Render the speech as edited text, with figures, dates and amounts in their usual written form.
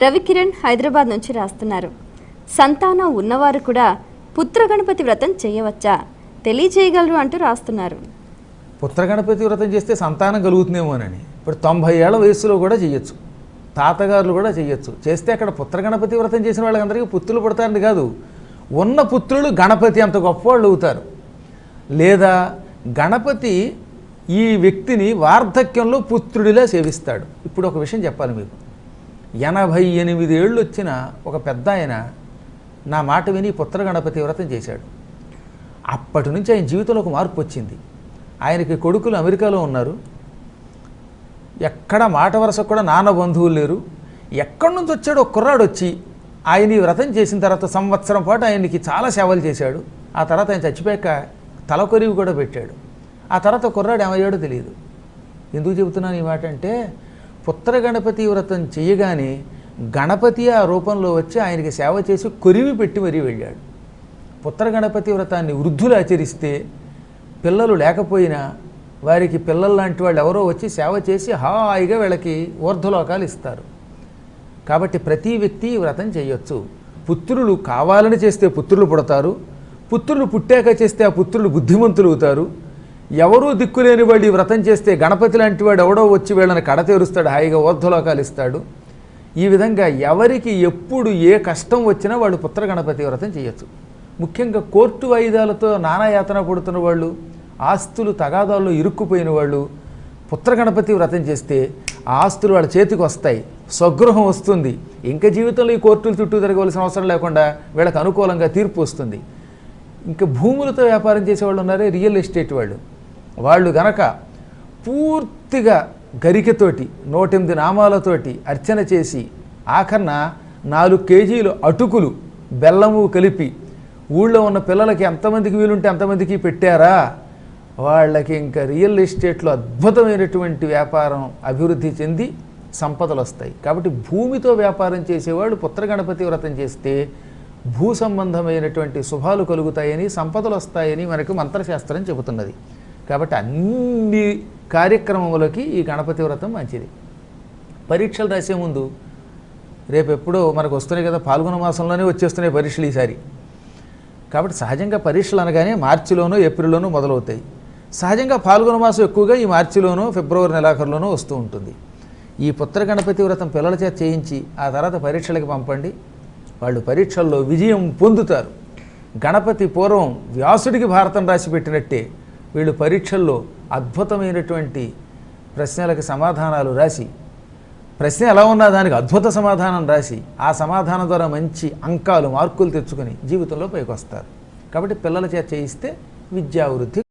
రవికిరణ్ హైదరాబాద్ నుంచి రాస్తున్నారు. సంతానం ఉన్నవారు కూడా పుత్రగణపతి వ్రతం చేయవచ్చా తెలియజేయగలరు అంటూ రాస్తున్నారు. పుత్రగణపతి వ్రతం చేస్తే సంతానం కలుగుతుందేమోనని. ఇప్పుడు 90 ఏళ్ల వయసులో కూడా చేయొచ్చు, తాతగారులు కూడా చేయొచ్చు. చేస్తే అక్కడ పుత్రగణపతి వ్రతం చేసిన వాళ్ళందరికీ పుత్రులు పుడతారని కాదు, ఉన్న పుత్రులు గణపతి అంత గొప్పవాళ్ళు అవుతారు. లేదా గణపతి ఈ వ్యక్తిని వార్ధక్యంలో పుత్రుడిలా సేవిస్తాడు. ఇప్పుడు ఒక విషయం చెప్పాలి మీకు. 88 ఏళ్ళు వచ్చిన ఒక పెద్ద ఆయన నా మాట విని పుత్రగణపతి వ్రతం చేశాడు. అప్పటి నుంచి ఆయన జీవితంలో ఒక మార్పు వచ్చింది. ఆయనకి కొడుకులు అమెరికాలో ఉన్నారు. ఎక్కడ మాట వరుసకు కూడా నాన్న బంధువులు లేరు. ఎక్కడి నుంచి వచ్చాడో ఒక కుర్రాడు వచ్చి ఆయన ఈ వ్రతం చేసిన తర్వాత సంవత్సరం పాటు ఆయనకి చాలా సేవలు చేశాడు. ఆ తర్వాత ఆయన చచ్చిపోయాక తలకొరివి కూడా పెట్టాడు. ఆ తర్వాత కుర్రాడు ఏమయ్యాడో తెలియదు. ఎందుకు చెబుతున్నాను ఈ మాట అంటే, పుత్రగణపతి వ్రతం చేయగానే గణపతి ఆ రూపంలో వచ్చి ఆయనకి సేవ చేసి కొరివి పెట్టి మరీ వెళ్ళాడు. పుత్రగణపతి వ్రతాన్ని వృద్ధులు ఆచరిస్తే పిల్లలు లేకపోయినా వారికి పిల్లలు లాంటి వాళ్ళు ఎవరో వచ్చి సేవ చేసి హాయిగా వీళ్ళకి ఊర్ధ్వలోకాలు ఇస్తారు. కాబట్టి ప్రతి వ్యక్తి వ్రతం చేయొచ్చు. పుత్రులు కావాలని చేస్తే పుత్రులు పుడతారు. పుత్రులు పుట్టాక చేస్తే ఆ పుత్రులు బుద్ధిమంతులు అవుతారు. ఎవరూ దిక్కులేని వాడు ఈ వ్రతం చేస్తే గణపతి లాంటి వాడు ఎవడో వచ్చి వీళ్ళని కడతేరుస్తాడు, హాయిగా ఊర్ధ్వలోకాలు ఇస్తాడు. ఈ విధంగా ఎవరికి ఎప్పుడు ఏ కష్టం వచ్చినా వాళ్ళు పుత్రగణపతి వ్రతం చేయొచ్చు. ముఖ్యంగా కోర్టు వాయిదాలతో నానాయాతన పడుతున్న వాళ్ళు, ఆస్తులు తగాదాల్లో ఇరుక్కుపోయిన వాళ్ళు పుత్రగణపతి వ్రతం చేస్తే ఆ ఆస్తులు వాళ్ళ చేతికి వస్తాయి, స్వగృహం వస్తుంది. ఇంకా జీవితంలో ఈ కోర్టుల చుట్టూ తిరగవలసిన అవసరం లేకుండా వీళ్ళకి అనుకూలంగా తీర్పు వస్తుంది. ఇంకా భూములతో వ్యాపారం చేసేవాళ్ళు ఉన్నారే, రియల్ ఎస్టేట్ వాళ్ళు గనక పూర్తిగా గరికతోటి 108 నామాలతోటి అర్చన చేసి ఆఖరణ 4 కేజీలు అటుకులు బెల్లము కలిపి ఊళ్ళో ఉన్న పిల్లలకి ఎంతమందికి వీలుంటే అంతమందికి పెట్టారా, వాళ్ళకి ఇంకా రియల్ ఎస్టేట్లో అద్భుతమైనటువంటి వ్యాపారం అభివృద్ధి చెంది సంపదలు వస్తాయి. కాబట్టి భూమితో వ్యాపారం చేసేవాళ్ళు పుత్రగణపతి వ్రతం చేస్తే భూ సంబంధమైనటువంటి శుభాలు కలుగుతాయని, సంపదలు వస్తాయని మనకు మంత్రశాస్త్రం చెబుతున్నది. కాబట్టి అన్ని కార్యక్రమములకి ఈ గణపతి వ్రతం మంచిది. పరీక్షలు రాసే ముందు రేపు ఎప్పుడో మనకు వస్తున్నాయి కదా, పాల్గొన మాసంలోనే వచ్చేస్తున్నాయి పరీక్షలు ఈసారి. కాబట్టి సహజంగా పరీక్షలు అనగానే మార్చిలోనో ఏప్రిల్లోనో మొదలవుతాయి. సహజంగా పాల్గొన మాసం ఎక్కువగా ఈ మార్చిలోనో ఫిబ్రవరి నెలాఖరులోనో వస్తూ ఉంటుంది. ఈ పుత్రగణపతి వ్రతం పిల్లల చేత చేయించి ఆ తర్వాత పరీక్షలకు పంపండి. వాళ్ళు పరీక్షల్లో విజయం పొందుతారు. గణపతి పూర్వం వ్యాసుడికి భారతం రాసి పెట్టినట్టే వీళ్ళు పరీక్షల్లో అద్భుతమైనటువంటి ప్రశ్నలకు సమాధానాలు రాసి, ప్రశ్న ఎలా ఉన్నా దానికి అద్భుత సమాధానం రాసి ఆ సమాధానం ద్వారా మంచి అంకాలు మార్కులు తెచ్చుకొని జీవితంలో పైకి వస్తారు. కాబట్టి పిల్లల చేత చేయిస్తే విద్యావృద్ధి